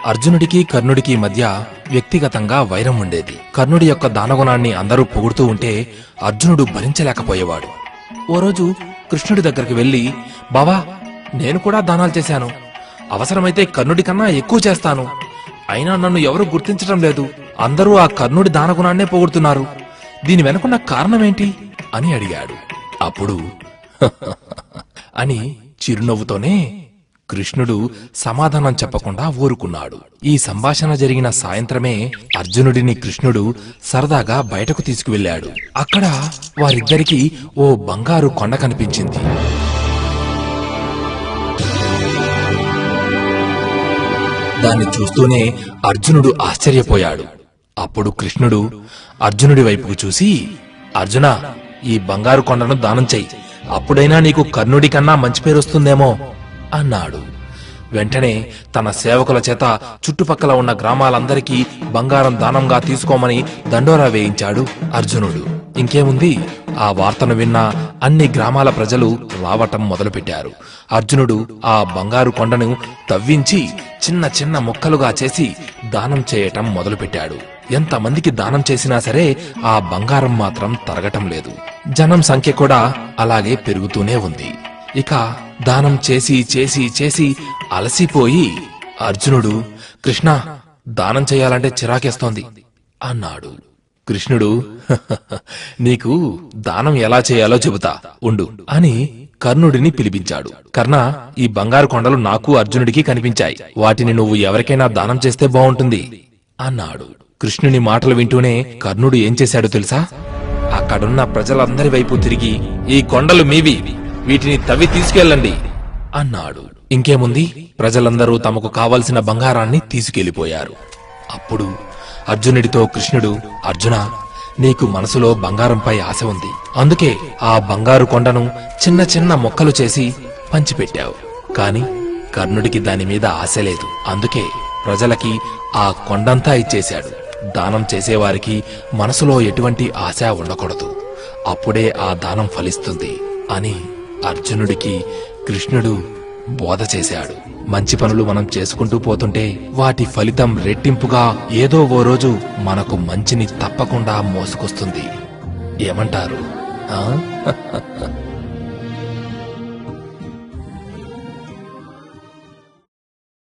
అర్జునుడికి కర్ణుడికి మధ్య వ్యక్తిగతంగా వైరం ఉండేది. కర్ణుడి యొక్క దానగుణాన్ని అందరూ పొగుడుతూ ఉంటే అర్జునుడు భరించలేకపోయేవాడు. ఓ రోజు కృష్ణుడి దగ్గరికి వెళ్లి, బావా, నేను కూడా దానాలు చేశాను. అవసరమైతే కర్ణుడి కన్నా ఎక్కువ చేస్తాను. అయినా నన్ను ఎవరూ గుర్తించటం లేదు. అందరూ ఆ కర్ణుడి దానగుణాన్నే పొగుడుతున్నారు. దీని వెనుకున్న కారణమేంటి అని అడిగాడు. అప్పుడు అని చిరునవ్వుతోనే కృష్ణుడు సమాధానం చెప్పకుండా ఊరుకున్నాడు. ఈ సంభాషణ జరిగిన సాయంత్రమే అర్జునుడిని కృష్ణుడు సరదాగా బయటకు తీసుకువెళ్లాడు. అక్కడ వారిద్దరికీ ఓ బంగారు కొండ కనిపించింది. దాన్ని చూస్తూనే అర్జునుడు ఆశ్చర్యపోయాడు. అప్పుడు కృష్ణుడు అర్జునుడి వైపుకు చూసి, అర్జునా, ఈ బంగారు కొండను దానం చెయ్యి. అప్పుడైనా నీకు కర్ణుడి కన్నా మంచి పేరు వస్తుందేమో అన్నాడు. వెంటనే తన సేవకుల చేత చుట్టుపక్కల ఉన్న గ్రామాలందరికీ బంగారం దానంగా తీసుకోమని దండోరా వేయించాడు అర్జునుడు. ఇంకేముంది, ఆ వార్తను విన్న అన్ని గ్రామాల ప్రజలు రావటం మొదలుపెట్టారు. అర్జునుడు ఆ బంగారు కొండను తవ్వించి చిన్న చిన్న ముక్కలుగా చేసి దానం చేయటం మొదలుపెట్టాడు. ఎంతమందికి దానం చేసినా సరే ఆ బంగారం మాత్రం తరగటం లేదు. జనం సంఖ్య కూడా అలాగే పెరుగుతూనే ఉంది. ఇక దానం చేసి చేసి చేసి అలసిపోయి అర్జునుడు, కృష్ణ, దానం చేయాలంటే చిరాకేస్తోంది అన్నాడు. కృష్ణుడు, నీకు దానం ఎలా చేయాలో చెబుతా ఉండు అని కర్ణుడిని పిలిపించాడు. కర్ణ, ఈ బంగారు కొండలు నాకు అర్జునుడికి కనిపించాయి. వాటిని నువ్వు ఎవరికైనా దానం చేస్తే బావుంటుంది అన్నాడు. కృష్ణుని మాటలు వింటూనే కర్ణుడు ఏం చేశాడో తెలుసా? అక్కడున్న ప్రజలందరి వైపు తిరిగి, ఈ కొండలు మీవి, వీటిని తవ్వి తీసుకెళ్ళండి అన్నాడు. ఇంకేముంది, ప్రజలందరూ తమకు కావలసిన బంగారాన్ని తీసుకెళ్లిపోయారు. అప్పుడు అర్జునుడితో కృష్ణుడు, అర్జున, నీకు మనసులో బంగారంపై ఆశ ఉంది. అందుకే ఆ బంగారు కొండను చిన్న చిన్న మొక్కలు చేసి పంచిపెట్టావు. కాని కర్ణుడికి దాని మీద ఆశ లేదు. అందుకే ప్రజలకి ఆ కొండంతా ఇచ్చేశాడు. దానం చేసేవారికి మనసులో ఎటువంటి ఆశ ఉండకూడదు. అప్పుడే ఆ దానం ఫలిస్తుంది అని అర్జునుడికి కృష్ణుడు బోధ చేశాడు. మంచి పనులు మనం చేసుకుంటూ పోతుంటే వాటి ఫలితం రెట్టింపుగా ఏదో ఓ రోజు మనకు మంచిని తప్పకుండా మోసుకొస్తుంది. ఏమంటారు?